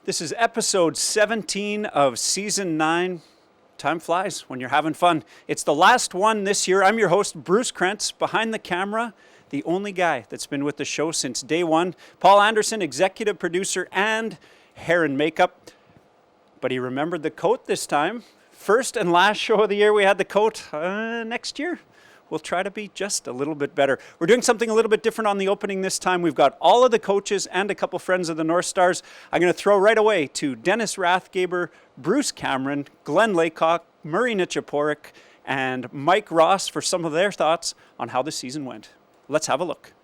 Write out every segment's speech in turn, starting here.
This is episode 17 of season 9. Time flies when you're having fun. It's the last one this year. I'm your host, Bruce Krentz, behind the camera, the only guy that's been with the show since day one. Paul Anderson, executive producer and hair and makeup. But he remembered the coat this time. First and last show of the year we had the coat. Next year we'll try to be just a little bit better. We're doing something a little bit different on the opening this time. We've got all of the coaches and a couple friends of the Northstars. I'm going to throw right away to Dennis Rathgaber, Bruce Cameron, Glenn Laycock, Murray Nichaporuk, and Mike Ross for some of their thoughts on how the season went. Let's have a look.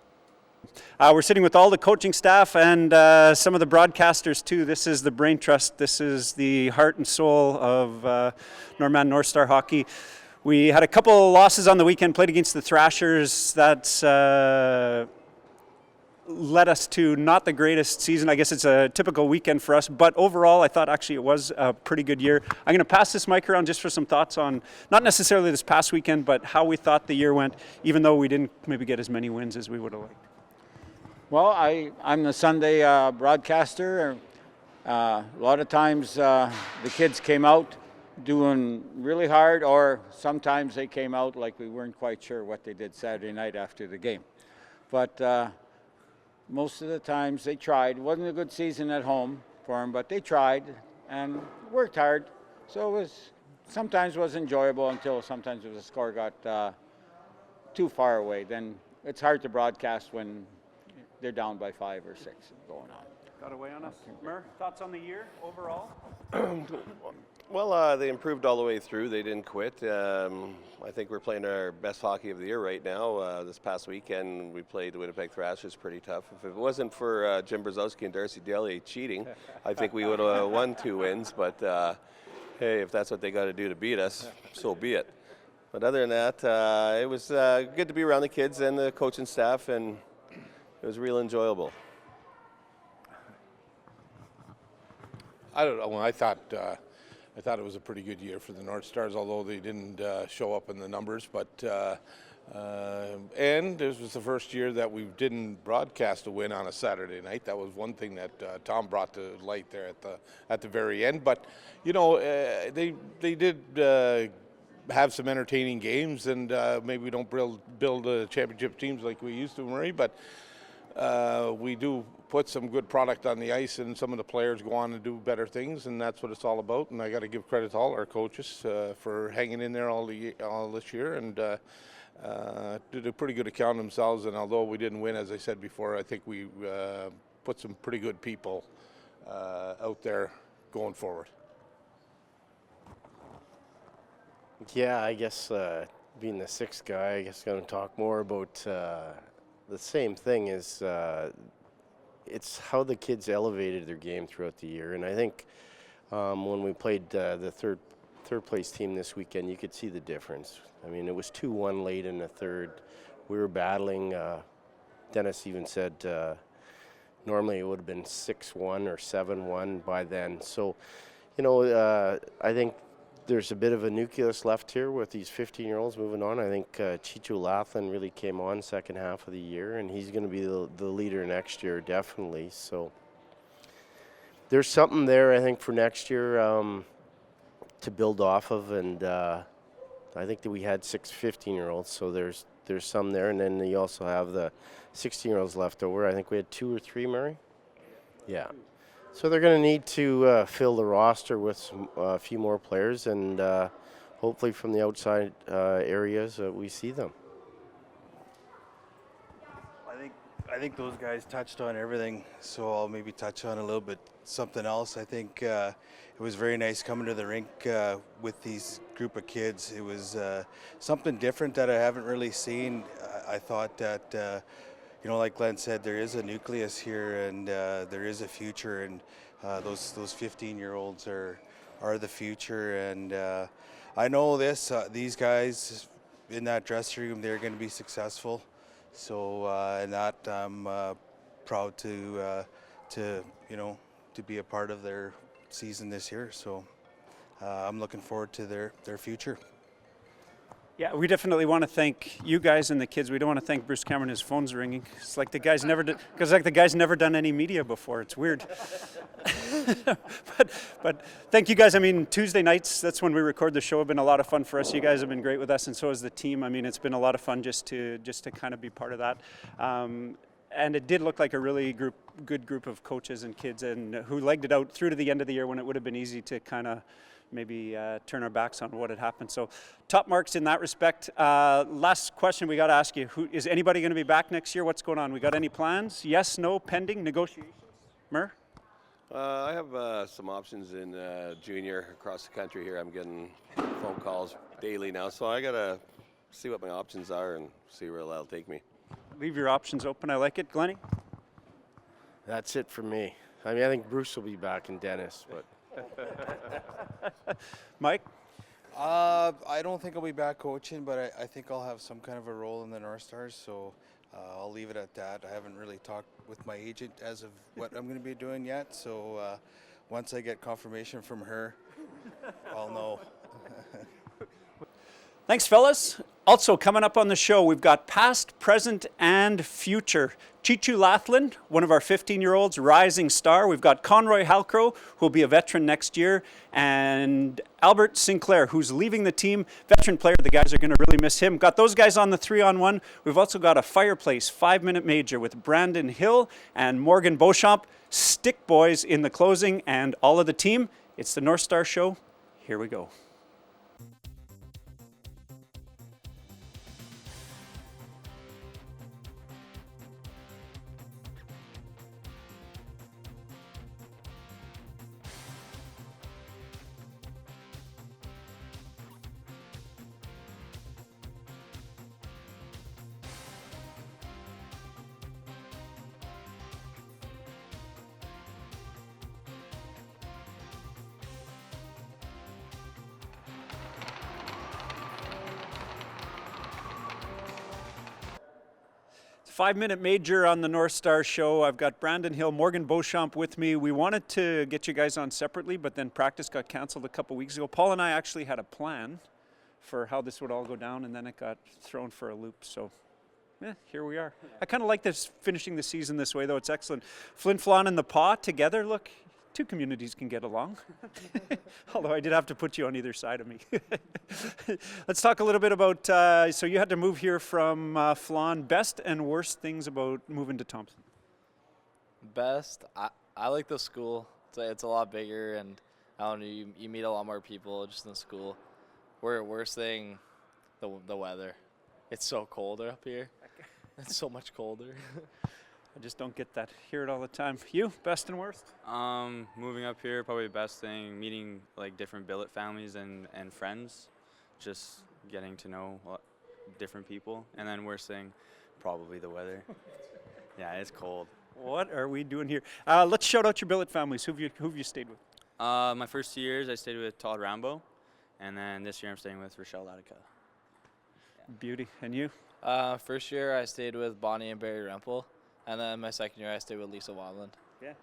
We're sitting with all the coaching staff and some of the broadcasters too. This is the brain trust. This is the heart and soul of Norman Northstar hockey. We had a couple losses on the weekend, played against the Thrashers. That's led us to not the greatest season. I guess it's a typical weekend for us, but overall I thought actually it was a pretty good year. I'm going to pass this mic around just for some thoughts on not necessarily this past weekend, but how we thought the year went, even though we didn't maybe get as many wins as we would have liked. Well, I'm the Sunday broadcaster. A lot of times the kids came out doing really hard, or sometimes they came out like we weren't quite sure what they did Saturday night after the game. But most of the times they tried. It wasn't a good season at home for them, but they tried and worked hard. So it sometimes was enjoyable until sometimes the score got too far away. Then it's hard to broadcast when they're down by 5 or 6 going on. Got away on us. Mur, thoughts on the year overall? Well, they improved all the way through. They didn't quit. I think we're playing our best hockey of the year right now. This past weekend, we played the Winnipeg Thrashers pretty tough. If it wasn't for Jim Brzezowski and Darcy Daly cheating, I think we would have won 2 wins. But hey, if that's what they got to do to beat us, so be it. But other than that, it was good to be around the kids and the coaching staff, and it was real enjoyable. I don't know. I thought it was a pretty good year for the Northstars, although they didn't show up in the numbers. But and this was the first year that we didn't broadcast a win on a Saturday night. That was one thing that Tom brought to light there at the very end. But you know, they did have some entertaining games, and maybe we don't build championship teams like we used to, Murray, but we do put some good product on the ice, and some of the players go on to do better things, and that's what it's all about. And I got to give credit to all our coaches for hanging in there all this year, and did a pretty good account of themselves. And although we didn't win, as I said before, I think we put some pretty good people out there going forward. Yeah, I guess being the sixth guy, I guess I'm going to talk more about the same thing is it's how the kids elevated their game throughout the year. And I think when we played the third place team this weekend, you could see the difference. I mean, it was 2-1 late in the third. We were battling. Dennis even said normally it would have been 6-1 or 7-1 by then. So, you know, I think there's a bit of a nucleus left here with these 15-year-olds moving on. I think Cheechoo Lathlin really came on second half of the year, and he's going to be the leader next year, definitely. So there's something there, I think, for next year to build off of. And I think that we had 6 15-year-olds, so there's some there. And then you also have the 16-year-olds left over. I think we had 2 or 3, Murray? Yeah. So they're going to need to fill the roster with a few more players, and hopefully from the outside areas we see them. I think those guys touched on everything, so I'll maybe touch on a little bit something else. I think it was very nice coming to the rink with these group of kids. It was something different that I haven't really seen. I thought that you know, like Glenn said, there is a nucleus here, and there is a future, and those 15-year-olds are the future. And I know these guys in that dressing room, they're going to be successful. So and that I'm proud to you know, to be a part of their season this year. So I'm looking forward to their future. Yeah, we definitely want to thank you guys and the kids. We don't want to thank Bruce Cameron. His phone's ringing. It's like the guy's never done any media before. It's weird. but thank you guys. I mean, Tuesday nights, that's when we record the show, have been a lot of fun for us. You guys have been great with us, and so has the team. I mean, it's been a lot of fun just to kind of be part of that. And it did look like a really good group of coaches and kids, and who legged it out through to the end of the year when it would have been easy to kind of maybe turn our backs on what had happened. So top marks in that respect. Last question we got to ask you. Is anybody going to be back next year? What's going on? We got any plans? Yes, no, pending, negotiations? Murr? I have some options in junior across the country here. I'm getting phone calls daily now, so I got to see what my options are and see where that'll take me. Leave your options open. I like it. Glennie? That's it for me. I mean, I think Bruce will be back in Dennis, but. Mike? I don't think I'll be back coaching, but I think I'll have some kind of a role in the Northstars, so I'll leave it at that. I haven't really talked with my agent as of what I'm going to be doing yet, so once I get confirmation from her, I'll know. Thanks, fellas. Also, coming up on the show, we've got past, present, and future. Cheechoo Lathlin, one of our 15-year-olds, rising star. We've got Conroy Alcrow, who will be a veteran next year, and Albert Sinclair, who's leaving the team. Veteran player, the guys are going to really miss him. Got those guys on the 3-on-1. We've also got a fireplace 5-minute major with Branden Hill and Morgan Beauchamp. Stick boys in the closing, and all of the team. It's the North Star Show. Here we go. Five-minute major on the North Star Show. I've got Branden Hill, Morgan Beauchamp with me. We wanted to get you guys on separately, but then practice got canceled a couple weeks ago. Paul and I actually had a plan for how this would all go down, and then it got thrown for a loop. So, here we are. I kind of like this finishing the season this way, though. It's excellent. Flin Flon and the Paw together. Look, two communities can get along. Although I did have to put you on either side of me. Let's talk a little bit about, so you had to move here from Flon. Best and worst things about moving to Thompson? Best, I like the school. It's a lot bigger, and I don't know, you meet a lot more people just in the school. Worst thing, the weather. It's so cold up here. It's so much colder. I just don't get that. Hear it all the time. You, best and worst? Moving up here, probably the best thing, meeting like different billet families and friends, just getting to know different people. And then worst thing, probably the weather. Yeah, it's cold. What are we doing here? Let's shout out your billet families. Who've you stayed with? My first 2 years, I stayed with Todd Rambo, and then this year I'm staying with Rochelle Latica. Beauty. And you? First year I stayed with Bonnie and Barry Rempel. And then my second year, I stayed with Lisa Wadland. Yeah.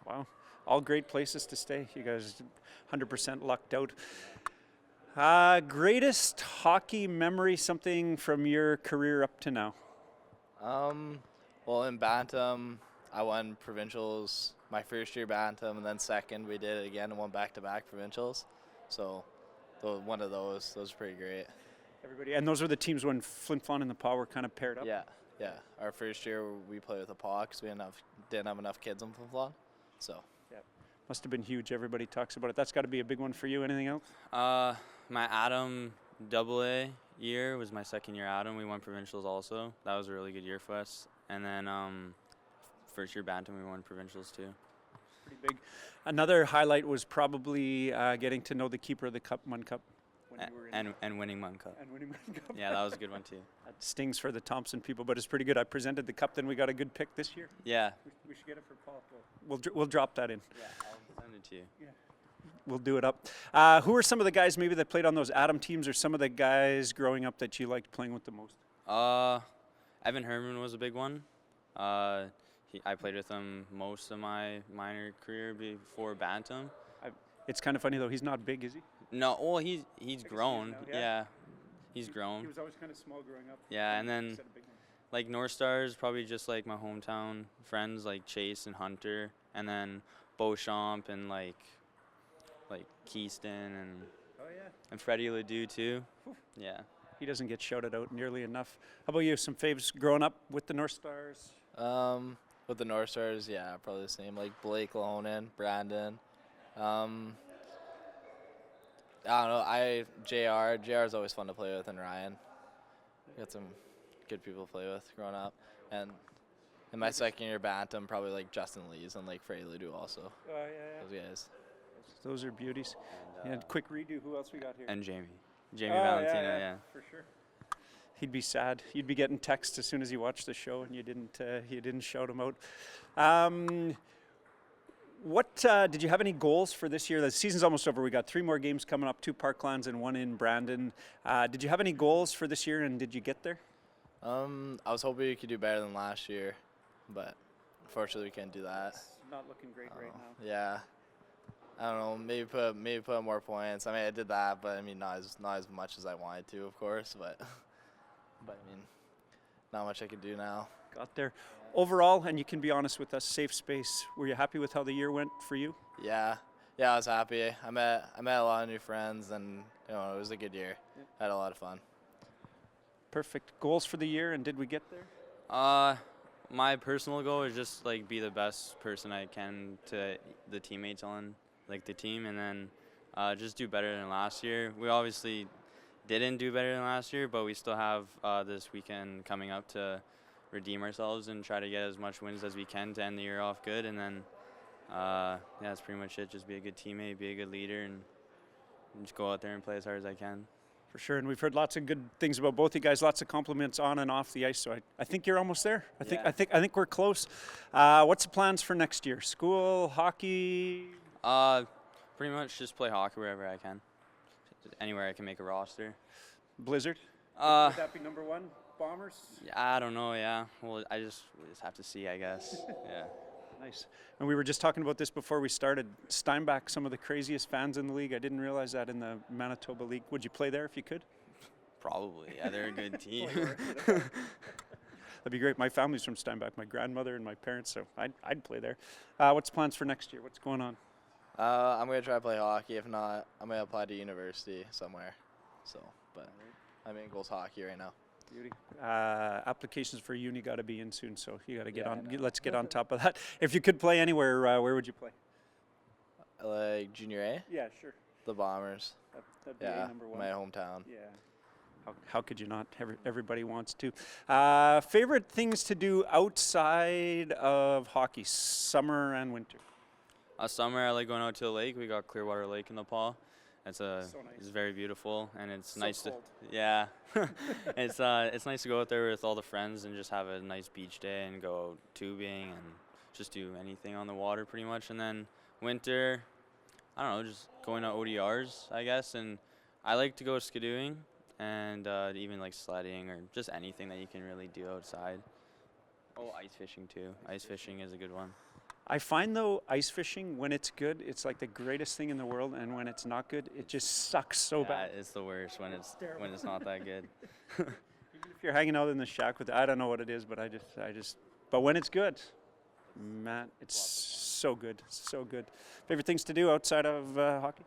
Wow. All great places to stay. You guys 100% lucked out. Greatest hockey memory, something from your career up to now? Well, in Bantam, I won provincials my first year Bantam, and then second we did it again and won back-to-back provincials. So one of those was pretty great. Everybody, and those were the teams when Flin Flon and the Paw were kind of paired up? Yeah. Our first year we played with the Paw because we didn't have enough kids on Flin Flon. So. Yeah. Must have been huge. Everybody talks about it. That's got to be a big one for you. Anything else? My Adam AA year was my second year Adam. We won provincials also. That was a really good year for us. And then first year Bantam, we won provincials too. Pretty big. Another highlight was probably getting to know the keeper of the Munn Cup. And winning Munn Cup. And winning Munn Cup. Yeah, that was a good one too. That stings for the Thompson people, but it's pretty good. I presented the cup, then we got a good pick this year. Yeah. We should get it for Paul. We'll drop that in. Yeah, I'll send it to you. Yeah. We'll do it up. Who are some of the guys maybe that played on those Adam teams, or some of the guys growing up that you liked playing with the most? Evan Herman was a big one. I played with him most of my minor career before Bantam. It's kind of funny though. He's not big, is he? No, well he's grown. Now, yeah. He's grown. He was always kind of small growing up. Yeah, and then Set a big one. like Northstars, probably just like my hometown friends like Chase and Hunter, and then Beauchamp and like Keyston and Oh yeah. and Freddie Ledoux too. Yeah. He doesn't get shouted out nearly enough. How about you? Some faves growing up with the Northstars? With the Northstars, yeah, probably the same. Like Blake Lonan, Branden. I don't know. JR is always fun to play with, and Ryan. Got some good people to play with growing up. And in my second year Bantam, probably like Justin Lees and like Freddie Ledoux also. Oh yeah. Those guys. Those are beauties. And quick redo. Who else we got here? And Jamie Valentina, yeah. For sure. He'd be sad. You'd be getting texts as soon as he watched the show, and you didn't shout him out. What did you have any goals for this year? The season's almost over. We got 3 more games coming up, 2 Parklands and 1 in Branden. Did you have any goals for this year, and did you get there? I was hoping we could do better than last year, but unfortunately we can't do that. It's not looking great right now. Yeah. I don't know. Maybe put more points. I mean, I did that, but I mean, not as much as I wanted to, of course. But I mean, not much I can do now. Got there. Overall, and you can be honest with us, safe space. Were you happy with how the year went for you? Yeah, I was happy. I met a lot of new friends, and it was a good year. I had a lot of fun. Perfect. Goals for the year, and did we get there? My personal goal is just like be the best person I can to the teammates on like the team, and then just do better than last year. We obviously didn't do better than last year, but we still have this weekend coming up to redeem ourselves and try to get as much wins as we can to end the year off good. And then that's pretty much it. Just be a good teammate, be a good leader, and just go out there and play as hard as I can. For sure, and we've heard lots of good things about both you guys. Lots of compliments on and off the ice. So I think you're almost there. I think we're close. What's the plans for next year? School, hockey? Pretty much just play hockey wherever I can. Anywhere I can make a roster. Blizzard? Would that be number 1? Bombers? Yeah, I don't know. Yeah. Well, we just have to see, I guess. Yeah. Nice. And we were just talking about this before we started. Steinbach, some of the craziest fans in the league. I didn't realize that in the Manitoba League. Would you play there if you could? Probably. Yeah, they're a good team. That'd be great. My family's from Steinbach, my grandmother and my parents, so I'd play there. What's plans for next year? What's going on? I'm going to try to play hockey. If not, I'm going to apply to university somewhere. So, but my main goal's hockey right now. Beauty. Applications for uni got to be in soon, so you got to get on. Let's get on top of that. If you could play anywhere, where would you play? Like junior A? Yeah, sure. The Bombers. That'd be A number 1. My hometown. Yeah. How could you not? Everybody wants to. Favorite things to do outside of hockey, summer and winter? Summer, I like going out to the lake. We got Clearwater Lake in the Paul. It's nice. It's very beautiful, and it's So nice cold. Yeah, it's nice to go out there with all the friends and just have a nice beach day and go tubing and just do anything on the water pretty much. And then winter, I don't know, just going to ODRs, I guess. And I like to go skidooing and even like sledding or just anything that you can really do outside. Oh, ice fishing too. Ice fishing is a good one. I find, though, ice fishing, when it's good, it's like the greatest thing in the world, and when it's not good, it just sucks so bad. It's the worst when it's not that good. Even if you're hanging out in the shack with, I don't know what it is, but but when it's good, man, it's so good, so good. Favorite things to do outside of hockey?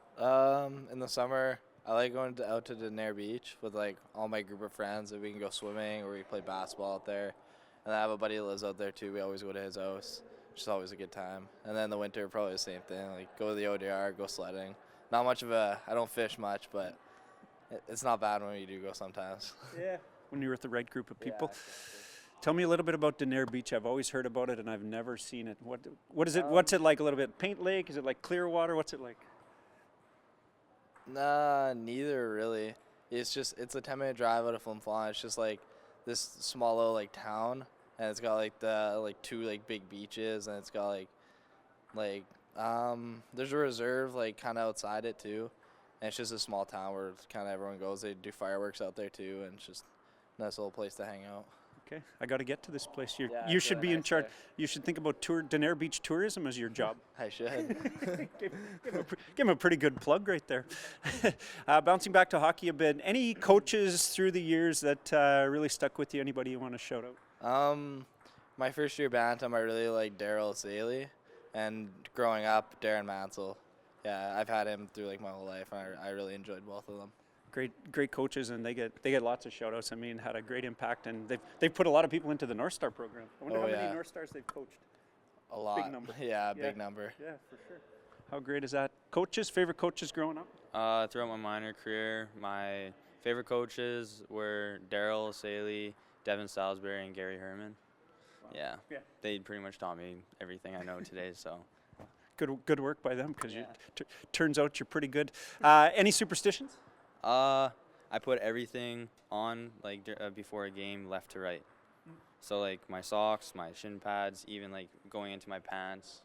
In the summer, I like going out to Denair Beach with like all my group of friends, and we can go swimming or we play basketball out there. And I have a buddy that lives out there too. We always go to his house. Which is always a good time. And then the winter, probably the same thing. Like go to the ODR, go sledding. Not much of I don't fish much, but it's not bad when you do go sometimes. Yeah. When you're with the right group of people. Yeah, Tell me a little bit about Denair Beach. I've always heard about it, and I've never seen it. What is it? What's it like a little bit? Paint Lake? Is it like Clearwater? What's it like? Nah, neither really. It's a 10-minute drive out of Flin Flon. It's just like this small little like town. And it's got like the 2 like big beaches, and it's got like there's a reserve like kind of outside it too, and it's just a small town where kind of everyone goes. They do fireworks out there too, and it's just a nice little place to hang out. Okay, I got to get to this place. Yeah, You it's should really be in nice charge. there. You should think about Denair Beach tourism as your job. I should. Give him a pretty good plug right there. Bouncing back to hockey a bit, any coaches through the years that really stuck with you? Anybody you want to shout out? My first year Bantam, I really liked Daryl Saley, and growing up, Darren Mansell. Yeah, I've had him through like my whole life, and I really enjoyed both of them. Great coaches, and they get lots of shout outs. I mean, had a great impact, and they've put a lot of people into the Northstar program. I wonder how many Northstars they've coached. A lot. Big number. Yeah, big number. Yeah, for sure. How great is that? Coaches, favorite coaches growing up? Throughout my minor career, my favorite coaches were Daryl Saley, Devin Salisbury, and Gary Herman. Yeah, they pretty much taught me everything I know today. So good work by them, because turns out you're pretty good. Any superstitions? I put everything on like before a game, left to right. So like my socks, my shin pads, even like going into my pants.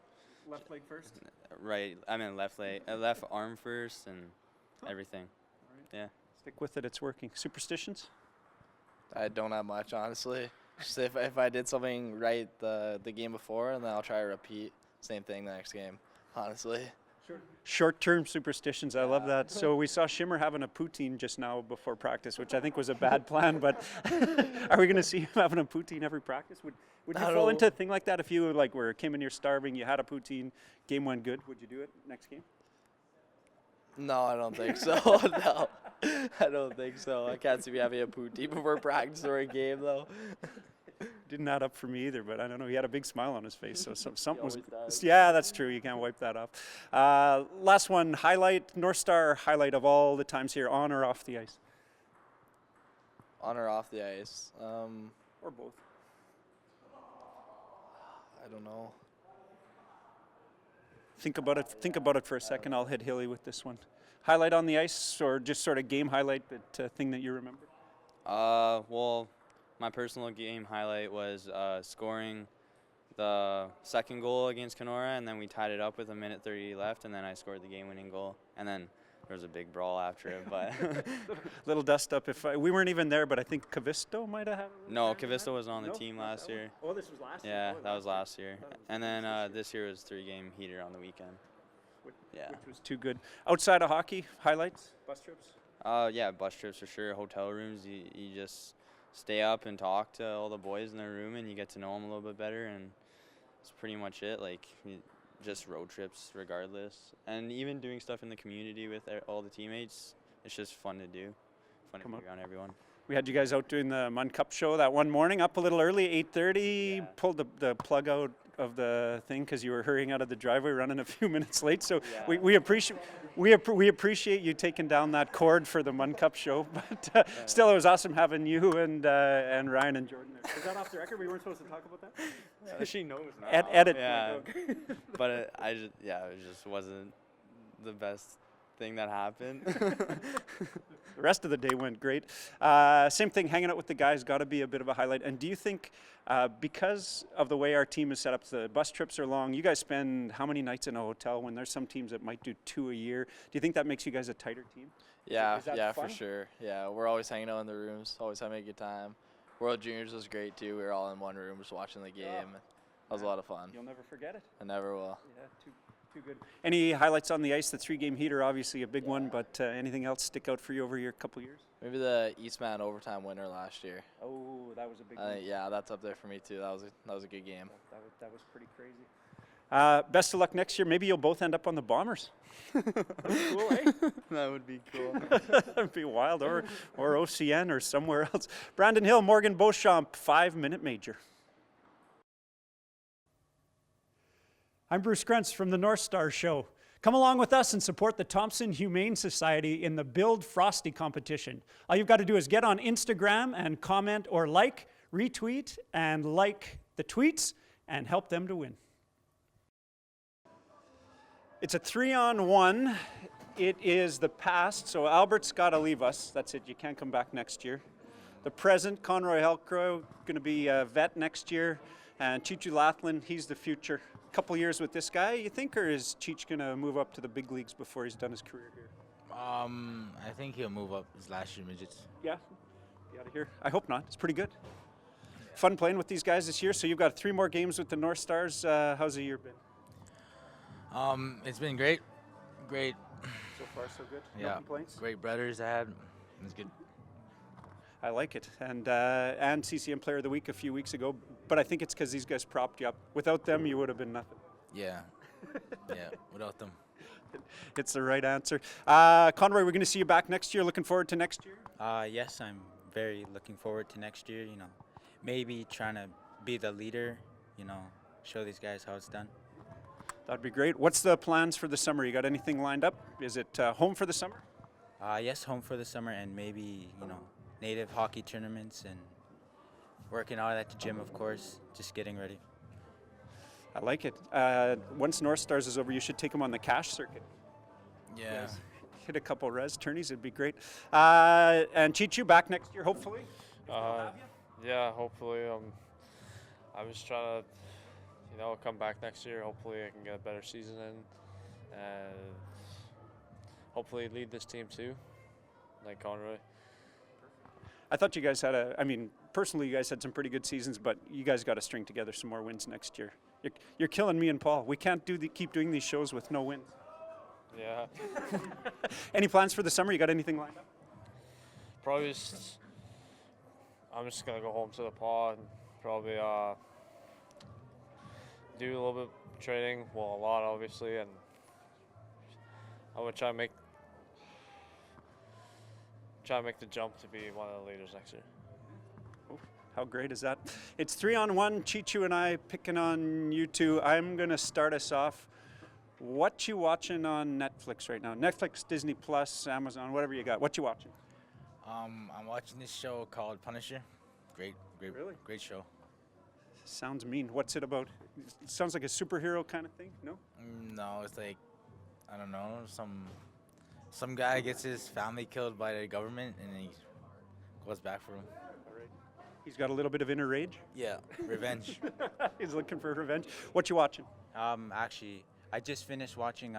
Left leg first? Right. I mean left leg, left arm first, and everything. Yeah. Stick with it. It's working. Superstitions? I don't have much, honestly. Just if I did something right the game before, and then I'll try to repeat same thing the next game. Honestly. Short-term superstitions. I love that. So we saw Shimmer having a poutine just now before practice, which I think was a bad plan. But are we going to see him having a poutine every practice? Would you fall into a thing like that if you came in here starving, you had a poutine, game went good? Would you do it next game? No, I don't think so. No, I don't think so. I can't see me having a poutine before practice or a game, though. Didn't add up for me either, but I don't know. He had a big smile on his face, so something was. Does. Yeah, that's true. You can't wipe that off. Last one, Northstar highlight of all the times here, on or off the ice? On or off the ice? Or both. I don't know. Think about it for a second. I'll hit Hilly with this one. Highlight on the ice, or just sort of game highlight, that thing that you remember? Well, my personal game highlight was scoring the second goal against Kenora, and then we tied it up with 1:30 left, and then I scored the game-winning goal. And then there was a big brawl after it, but little dust up. We weren't even there, but I think Cavisto might have had a no, Cavisto was on the team last year. Oh, this was last year? Yeah, that was last year. And then this year was 3-game heater on the weekend. Which was too good. Outside of hockey, highlights, bus trips? Yeah, bus trips for sure. Hotel rooms, you just stay up and talk to all the boys in their room, and you get to know them a little bit better, and that's pretty much it. Like, just road trips regardless, and even doing stuff in the community with all the teammates. It's just fun to do. Fun to be around everyone. We had you guys out doing the Mun Cup show that one morning, up a little early, 8:30. Yeah. Pulled the plug out of the thing because you were hurrying out of the driveway, running a few minutes late. So we appreciate you taking down that cord for the Mun Cup show. But still, it was awesome having you and Ryan and Jordan there. Was that off the record? We weren't supposed to talk about that. She knows now. Edit. Yeah. But it just wasn't the best thing that happened. The rest of the day went great. Same thing, hanging out with the guys, got to be a bit of a highlight. And do you think, because of the way our team is set up, the bus trips are long, you guys spend how many nights in a hotel when there's some teams that might do 2 a year? Do you think that makes you guys a tighter team? Yeah, is that fun? for sure. Yeah, we're always hanging out in the rooms, always having a good time. World Juniors was great too. We were all in one room just watching the game. Yeah. That was a lot of fun. You'll never forget it. I never will. Yeah, too good. Any highlights on the ice? The 3-game heater, obviously a big one, but anything else stick out for you over your couple years? Maybe the Eastman overtime winner last year. Oh, that was a big one. Yeah, that's up there for me too. That was a good game. That was pretty crazy. Best of luck next year. Maybe you'll both end up on the Bombers. That'd be cool, eh? That would be cool. That'd be wild. Or OCN or somewhere else. Branden Hill, Morgan Beauchamp, 5-minute major. I'm Bruce Krentz from the Northstars Show. Come along with us and support the Thompson Humane Society in the Build Frosty competition. All you've got to do is get on Instagram and comment or retweet and like the tweets and help them to win. It's a 3-on-1. It is the past, so Albert's got to leave us. That's it. You can't come back next year. The present, Conroy Alcrow, going to be a vet next year. And Cheechoo Lathlin, he's the future. Couple years with this guy, you think, or is Cheech going to move up to the big leagues before he's done his career here? I think he'll move up his last year midgets. Yeah? Be out of here. I hope not. It's pretty good. Fun playing with these guys this year. So you've got 3 more games with the Northstars. How's the year been? It's been great. Great. So far, so good. Yeah. No complaints. Great brothers I had. It's good. I like it. And CCM Player of the Week a few weeks ago. But I think it's because these guys propped you up. Without them, you would have been nothing. Yeah. Yeah. Without them. It's the right answer. Conroy, we're going to see you back next year. Looking forward to next year? Yes, I'm very looking forward to next year. You know, maybe trying to be the leader. You know, show these guys how it's done. That'd be great. What's the plans for the summer? You got anything lined up? Is it home for the summer? Yes, home for the summer, and maybe native hockey tournaments and working out at the gym, of course. Just getting ready. I like it. Once Northstars is over, you should take them on the cash circuit. Yeah. Hit a couple res tourneys, it'd be great. And Cheechoo back next year, hopefully. Yeah, hopefully. I'm just trying to, come back next year. Hopefully, I can get a better season in, and hopefully lead this team too, like Conroy. I thought you guys had personally, you guys had some pretty good seasons, but you guys got to string together some more wins next year. You're killing me and Paul. We can't keep doing these shows with no wins. Yeah. Any plans for the summer? You got anything lined up? Probably I'm just gonna go home to the pod and probably do a little bit of training. Well, a lot obviously, and I would try to make the jump to be one of the leaders next year. Oh, how great is that? It's 3-on-1. Cheechoo and I picking on you two. I'm gonna start us off. What you watching on Netflix right now? Netflix, Disney Plus, Amazon, whatever you got. What you watching? I'm watching this show called Punisher. Great, Really? great show. Sounds mean. What's it about? It sounds like a superhero kind of thing. No? No, it's like, I don't know, some guy gets his family killed by the government and he goes back for him. All right. He's got a little bit of inner rage. Yeah, revenge. He's looking for revenge. What you watching? Actually, I just finished watching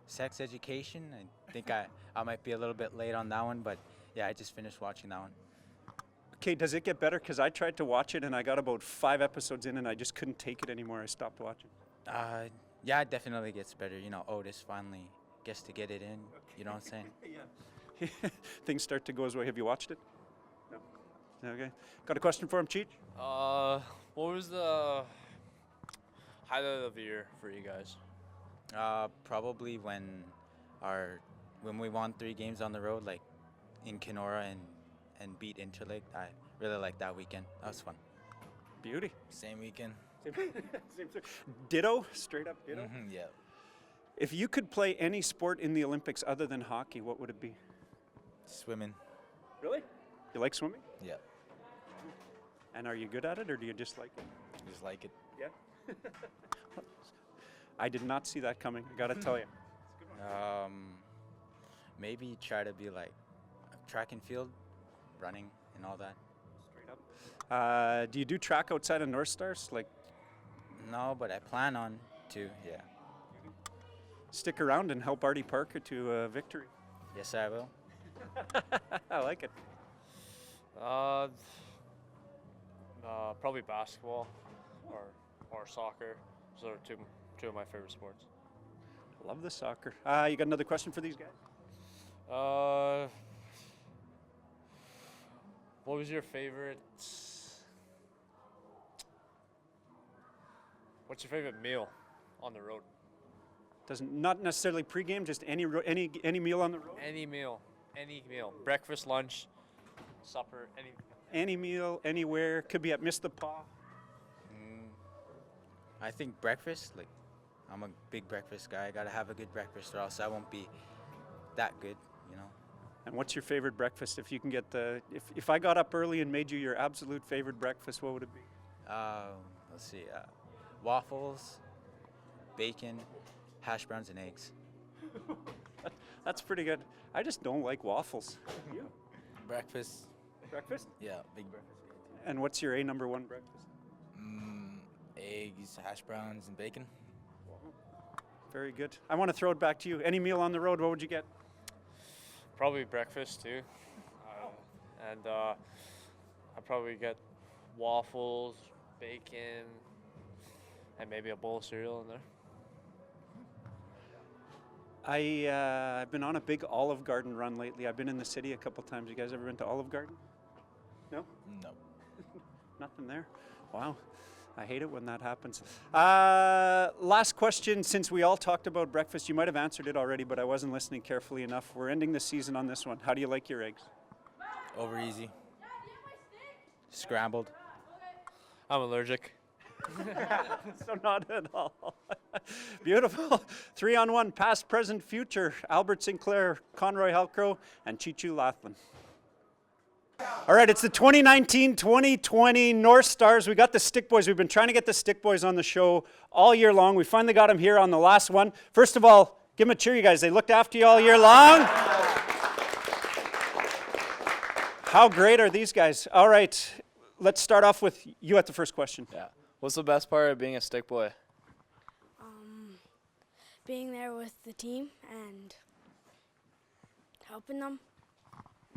Sex Education. I think I might be a little bit late on that one, but yeah, I just finished watching that one. Okay, does it get better? Because I tried to watch it and I got about 5 episodes in and I just couldn't take it anymore. I stopped watching. Yeah, it definitely gets better. Otis finally gets to get it in. You know what I'm saying? Yeah. Things start to go his way. Have you watched it? No. Okay. Got a question for him, Cheech? What was the highlight of the year for you guys? Probably when we won 3 games on the road, like in Kenora and beat Interlake. I really liked that weekend. That was fun. Beauty. Same weekend. Same. Ditto? Straight up ditto? Mm-hmm, yeah. If you could play any sport in the Olympics other than hockey, what would it be? Swimming. Really? You like swimming? Yeah. And are you good at it or do you just like it? Just like it. Yeah. I did not see that coming, I gotta tell you. Maybe try to be like track and field, running and all that. Straight up. Do you do track outside of Northstars? Like, No, but I plan on to, yeah. stick around and help Artie Parker to a victory. Yes, I will. I like it. Probably basketball or soccer. Those are two of my favorite sports. Love the soccer. You got another question for these guys? What was your favorite? What's your favorite meal on the road? Not necessarily pregame, just any meal on the road. Any meal, breakfast, lunch, supper, any. Any meal, anywhere. Could be at Miss the Paw. I think breakfast, like, I'm a big breakfast guy. I gotta have a good breakfast or else I won't be that good, And what's your favorite breakfast? If you can get if I got up early and made you your absolute favorite breakfast, what would it be? Let's see, waffles, bacon, hash browns, and eggs. That's pretty good. I just don't like waffles. You? Breakfast. Breakfast? Yeah, big breakfast. And what's your number one breakfast? Eggs, hash browns, and bacon. Very good. I want to throw it back to you. Any meal on the road, what would you get? Probably breakfast too, and I probably get waffles, bacon, and maybe a bowl of cereal in there. I've been on a big Olive Garden run lately. I've been in the city a couple times. You guys ever been to Olive Garden? No? No. Nothing there? Wow. I hate it when that happens. Last question, since we all talked about breakfast, you might have answered it already, but I wasn't listening carefully enough. We're ending the season on this one. How do you like your eggs? Over easy. Scrambled. I'm allergic. So not at all. Beautiful. 3-on-1, past, present, future. Albert Sinclair, Conroy Alcrow, and Cheechoo Lathlin. All right, it's the 2019-2020 Northstars. We got the Stick Boys. We've been trying to get the Stick Boys on the show all year long. We finally got them here on the last one. First of all, give them a cheer, you guys. They looked after you all year long. How great are these guys? All right, let's start off with you at the first question. Yeah. What's the best part of being a stick boy? Being there with the team and helping them.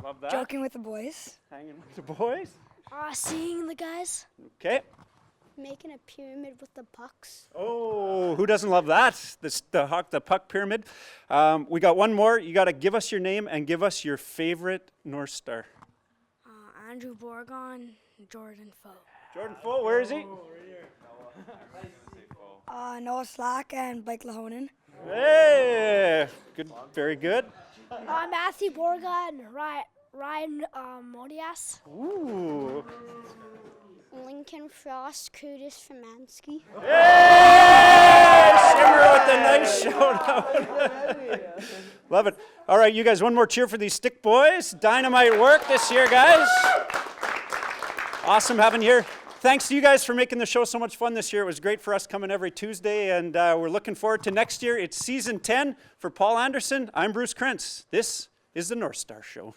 Love that. Joking with the boys. Hanging with the boys. Seeing the guys. Okay. Making a pyramid with the pucks. Oh, who doesn't love that? The puck pyramid. We got one more. You got to give us your name and give us your favorite North Star. Andrew Borgon, Jordan Foe. Jordan Foe, where is he? Noah Slack and Blake Lahonen. Hey, good, very good. Matthew Borgon, Ryan Modias. Ooh. Lincoln Frost, Curtis Femansky. Hey, Shimmer with the nice showdown. Love it. All right, you guys, one more cheer for these Stick Boys. Dynamite work this year, guys. Awesome having you here. Thanks to you guys for making the show so much fun this year. It was great for us coming every Tuesday, and we're looking forward to next year. It's season 10 for Paul Anderson. I'm Bruce Krentz. This is the North Star Show.